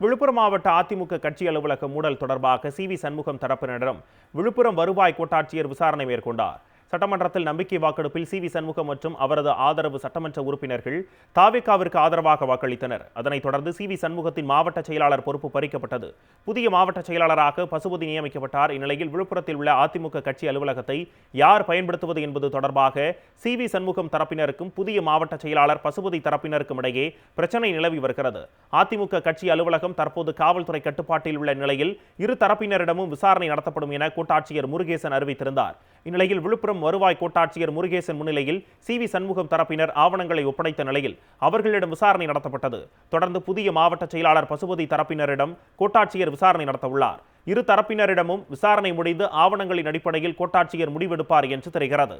விழுப்புரம் மாவட்ட அதிமுக கட்சி அலுவலக மூடல் தொடர்பாக சி.வி. சண்முகம் தரப்பினரிடம் விழுப்புரம் வருவாய் கோட்டாட்சியர் விசாரணை மேற்கொண்டார். சட்டமன்றத்தில் நம்பிக்கை வாக்கெடுப்பில் சி.வி. சண்முகம் மற்றும் அவரது ஆதரவு சட்டமன்ற உறுப்பினர்கள் தாவேகாவிற்கு ஆதரவாக வாக்களித்தனர். அதனைத் தொடர்ந்து சி.வி. சண்முகத்தின் மாவட்ட செயலாளர் பொறுப்பு பறிக்கப்பட்டது. புதிய மாவட்ட செயலாளராக பசுபதி நியமிக்கப்பட்டார். இந்நிலையில் விழுப்புரத்தில் உள்ள அதிமுக கட்சி அலுவலகத்தை யார் பயன்படுத்துவது என்பது தொடர்பாக சி.வி. சண்முகம் தரப்பினருக்கும் புதிய மாவட்ட செயலாளர் பசுபதி தரப்பினருக்கும் இடையே பிரச்சனை நிலவி வருகிறது. அதிமுக கட்சி அலுவலகம் தற்போது காவல்துறை கட்டுப்பாட்டில் உள்ள நிலையில் இரு தரப்பினரிடமும் விசாரணை நடத்தப்படும் என கோட்டாட்சியர் முருகேசன் அறிவித்திருந்தார். இந்நிலையில் விழுப்புரம் வருவாய் கோட்டாட்சியர் முருகேசன் முன்னிலையில் சி.வி. சண்முகம் தரப்பினர் ஆவணங்களை ஒப்படைத்த நிலையில் அவர்களிடம் விசாரணை நடத்தப்பட்டது. தொடர்ந்து புதிய மாவட்ட செயலாளர் பசுபதி தரப்பினரிடம் கோட்டாட்சியர் விசாரணை நடத்தவுள்ளார். இரு தரப்பினரிடமும் விசாரணை முடிந்து ஆவணங்களின் அடிப்படையில் கோட்டாட்சியர் முடிவெடுப்பார் என்று தெரிகிறது.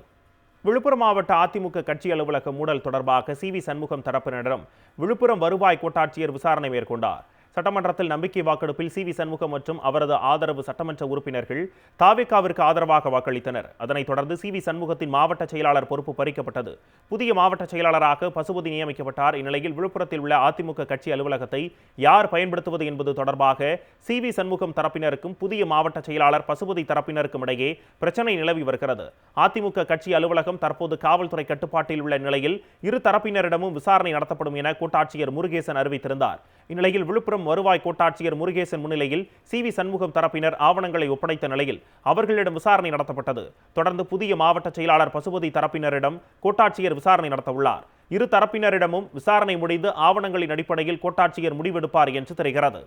விழுப்புரம் மாவட்ட அதிமுக கட்சி அலுவலக மூடல் தொடர்பாக சி.வி. சண்முகம் தரப்பினரிடம் விழுப்புரம் வருவாய் கோட்டாட்சியர் விசாரணை மேற்கொண்டார். சட்டமன்றத்தில் நம்பிக்கை வாக்கெடுப்பில் சி.வி. சண்முகம் மற்றும் அவரது ஆதரவு சட்டமன்ற உறுப்பினர்கள் தாவேகாவிற்கு ஆதரவாக வாக்களித்தனர். அதனைத் தொடர்ந்து சி.வி. சண்முகத்தின் மாவட்ட செயலாளர் பொறுப்பு பறிக்கப்பட்டது. புதிய மாவட்ட செயலாளராக பசுபதி நியமிக்கப்பட்டார். இந்நிலையில் விழுப்புரத்தில் உள்ள அதிமுக கட்சி அலுவலகத்தை யார் பயன்படுத்துவது என்பது தொடர்பாக சி.வி. சண்முகம் தரப்பினருக்கும் புதிய மாவட்ட செயலாளர் பசுபதி தரப்பினருக்கும் இடையே பிரச்சனை நிலவி வருகிறது. அதிமுக கட்சி அலுவலகம் தற்போது காவல்துறை கட்டுப்பாட்டில் உள்ள நிலையில் இரு தரப்பினரிடமும் விசாரணை நடத்தப்படும் என கோட்டாட்சியர் முருகேசன் அறிவித்திருந்தார். இந்நிலையில் விழுப்புரம் வருவாய் கோட்டாட்சியர் முருகேசன் முன்னிலையில் சி.வி. சண்முகம் தரப்பினர் ஆவணங்களை ஒப்படைத்த நிலையில் அவர்களிடம் விசாரணை நடத்தப்பட்டது. தொடர்ந்து புதிய மாவட்ட செயலாளர் பசுபதி தரப்பினரிடம் கோட்டாட்சியர் விசாரணை நடத்தவுள்ளார். இரு தரப்பினரிடமும் விசாரணை முடிந்து ஆவணங்களின் அடிப்படையில் கோட்டாட்சியர் முடிவெடுப்பார் என்று தெரிகிறது.